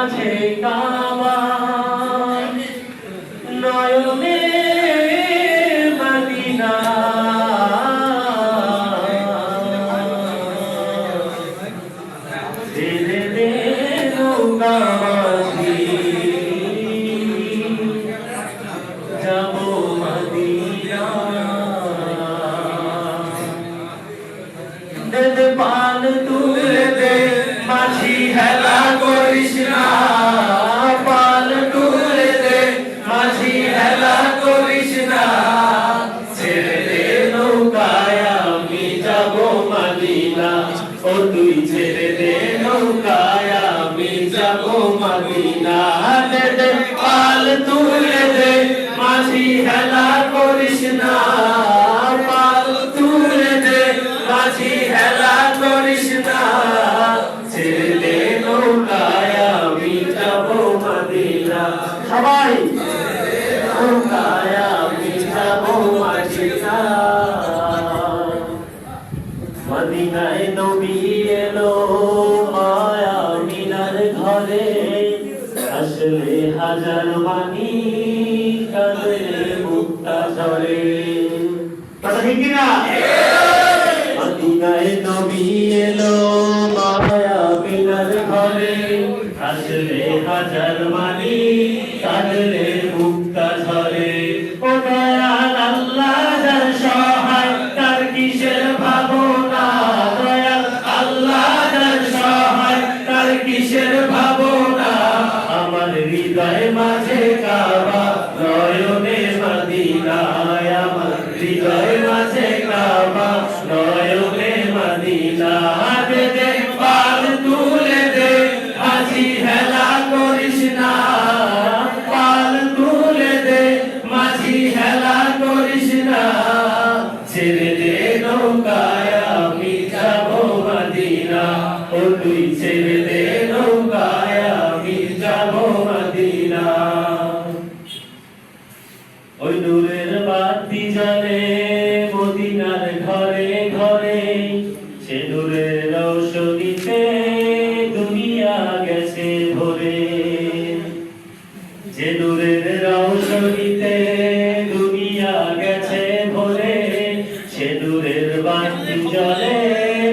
মাঝে কাবা নয়নে মদিনা ছেড়ে দে নৌকা মাঝি যাব মদিনা দে দে পাল তুলে দে মাঝি হেলা করিস না পাল তুলে দে মাঝি হেলা করিস না ছেড়ে দে নৌকায় আমি যাব মদিনা ও তুই ছেড়ে দে নৌকায় আমি যাব মদিনা দে দে পাল তুলে দে মাঝি হেলা করিস না পাল তুলে দে মাঝি হেলা করিস না ছেড়ে দে নৌকায় আমি যাব মদিনা সবাই নৌকায় আমি যাব মদিনা মদিনায় নবী এলো মায়া মিনার ঘরে আসলে হাজার মানি কাঁদলে মুক্তা ঝরে কথা ঠিক কিনা মদিনায় নবী এলো মায়া মিনার ঘরে আসলে হাজার মানি কাঁদলে মুক্তা ঝরে ও দয়াল আল্লাহ যার সহায় তার কিসের ভাবনা দয়াল আল্লাহ যার সহায় তার কিসের ভাবনা আমার হৃদয় মাঝে কাবা নয়নে মদিনা আমার হৃদয় মাঝে কাবা নয়নে মদিনা দে দে পাল তুলে দে মাঝি হেলা করিস না পাল তুলে দে মাঝি হেলা করিস না ছেড়ে দে নৌকায় আমি যাব মদিনা ও তুই ছেড়ে দে নৌকায় আমি যাব মদিনা ওই নূরের বাতি জ্বলে মদিনার ঘরে ঘরে সে নূরের রৌশনীতে দুনিয়া গেছে ভরে যে নূরের রৌশনীতে দুনিয়া গেছে ভরে সে নূরের বাতি জ্বলে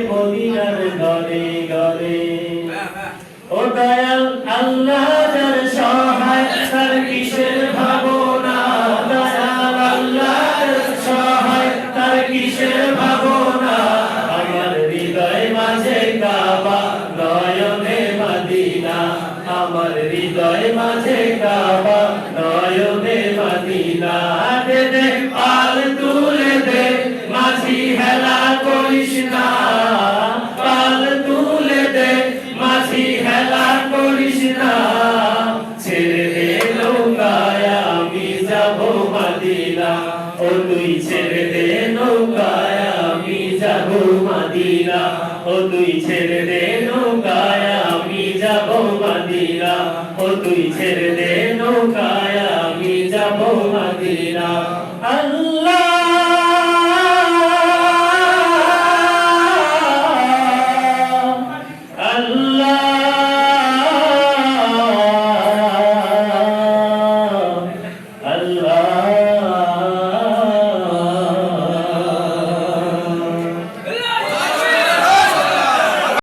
মদিনার ঘরে ঘরে ও দয়াল আল্লাহ যার সহায় তার কিসের ভাবনা দয়াল আল্লাহ সহায় তার কিসের ভাবনা আমার হৃদয় মাঝে কাবা নয়নে মদিনা আমার হৃদয় মাঝে কাবা নয়নে মদিনা দে দে পাল তুলে দে মাঝি হেলা করিস না পাল তুলে দে মাঝি হেলা করিস না ছেড়ে দে নৌকায় আমি যাব মদিনা ও তুই ছেড়ে দে নৌকায় আমি যাব মদিনা ও তুই ছেড়ে দে নৌকায় আমি যাব মদিনা ও তুই ছেড়ে দে নৌকায় আমি যাব